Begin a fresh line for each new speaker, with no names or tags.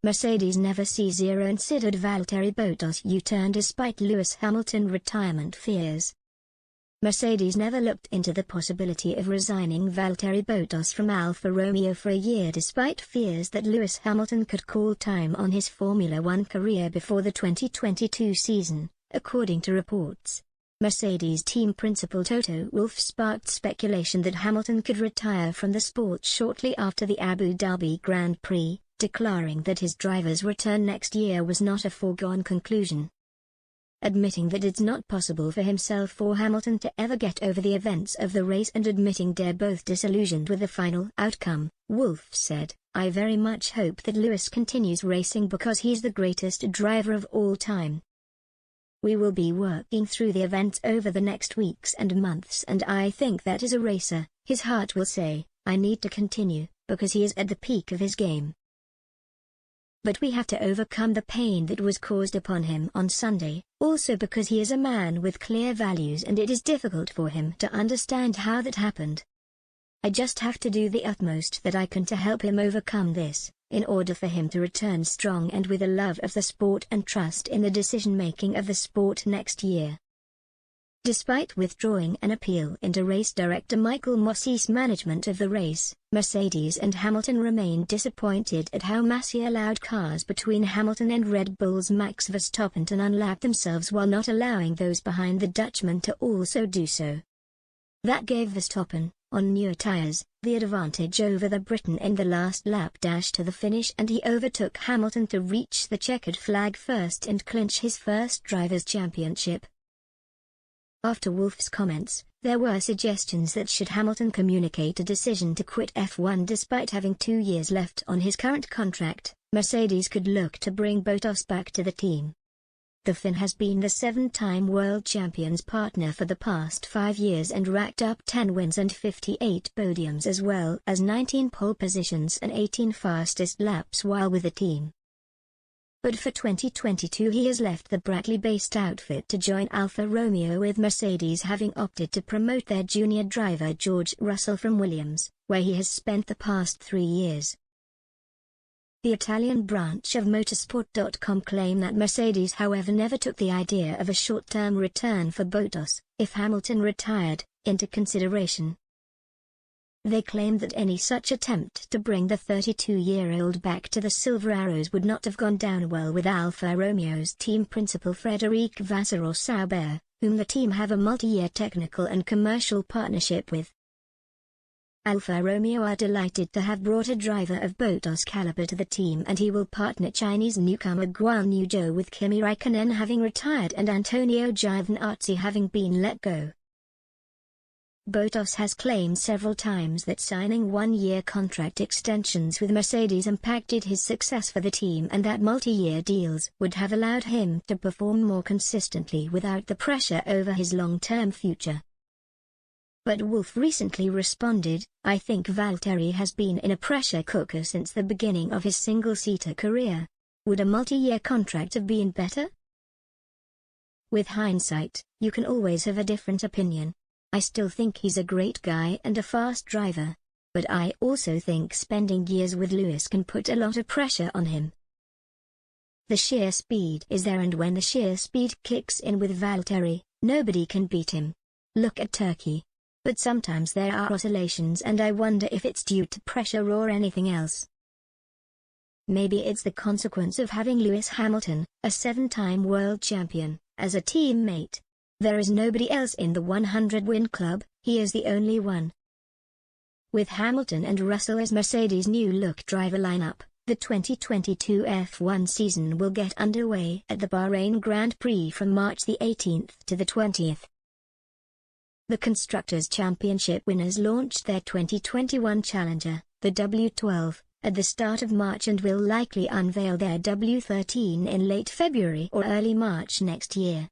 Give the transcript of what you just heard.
Mercedes never c0nsidered Valtteri Bottas U-turn despite Lewis Hamilton retirement fears. Mercedes never looked into the possibility of resigning Valtteri Bottas from Alfa Romeo for a year despite fears that Lewis Hamilton could call time on his Formula One career before the 2022 season, according to reports. Mercedes team principal Toto Wolff sparked speculation that Hamilton could retire from the sport shortly after the Abu Dhabi Grand Prix, declaring that his driver's return next year was not a foregone conclusion. Admitting that it's not possible for himself or Hamilton to ever get over the events of the race and admitting they're both disillusioned with the final outcome, Wolff said, "I very much hope that Lewis continues racing because he's the greatest driver of all time. We will be working through the events over the next weeks and months, and I think that as a racer, his heart will say, I need to continue, because he is at the peak of his game. But we have to overcome the pain that was caused upon him on Sunday, also because he is a man with clear values and it is difficult for him to understand how that happened. I just have to do the utmost that I can to help him overcome this, in order for him to return strong and with a love of the sport and trust in the decision-making of the sport next year." Despite withdrawing an appeal into race director Michael Massey's management of the race, Mercedes and Hamilton remained disappointed at how Massey allowed cars between Hamilton and Red Bull's Max Verstappen to unlap themselves while not allowing those behind the Dutchman to also do so. That gave Verstappen, on newer tyres, the advantage over the Briton in the last lap dash to the finish, and he overtook Hamilton to reach the checkered flag first and clinch his first Drivers' Championship. After Wolff's comments, there were suggestions that should Hamilton communicate a decision to quit F1 despite having 2 years left on his current contract, Mercedes could look to bring Bottas back to the team. The Finn has been the 7-time world champion's partner for the past 5 years and racked up 10 wins and 58 podiums as well as 19 pole positions and 18 fastest laps while with the team. But for 2022 he has left the Brackley-based outfit to join Alfa Romeo, with Mercedes having opted to promote their junior driver George Russell from Williams, where he has spent the past 3 years. The Italian branch of motorsport.com claim that Mercedes however never took the idea of a short-term return for Bottas, if Hamilton retired, into consideration. They claimed that any such attempt to bring the 32-year-old back to the Silver Arrows would not have gone down well with Alfa Romeo's team principal Frédéric Vasseur, whom the team have a multi-year technical and commercial partnership with. Alfa Romeo are delighted to have brought a driver of Bottas' caliber to the team, and he will partner Chinese newcomer Guan Yu Zhou, with Kimi Raikkonen having retired and Antonio Giovinazzi having been let go. Bottas has claimed several times that signing 1-year contract extensions with Mercedes impacted his success for the team and that multi-year deals would have allowed him to perform more consistently without the pressure over his long-term future. But Wolff recently responded, "I think Valtteri has been in a pressure cooker since the beginning of his single-seater career. Would a multi-year contract have been better? With hindsight, you can always have a different opinion. I still think he's a great guy and a fast driver. But I also think spending years with Lewis can put a lot of pressure on him. The sheer speed is there, and when the sheer speed kicks in with Valtteri, nobody can beat him. Look at Turkey. But sometimes there are oscillations and I wonder if it's due to pressure or anything else. Maybe it's the consequence of having Lewis Hamilton, a 7-time world champion, as a teammate. There is nobody else in the 100-win club, he is the only one." With Hamilton and Russell as Mercedes' new-look driver lineup, the 2022 F1 season will get underway at the Bahrain Grand Prix from March the 18th to the 20th. The Constructors' Championship winners launched their 2021 Challenger, the W12, at the start of March and will likely unveil their W13 in late February or early March next year.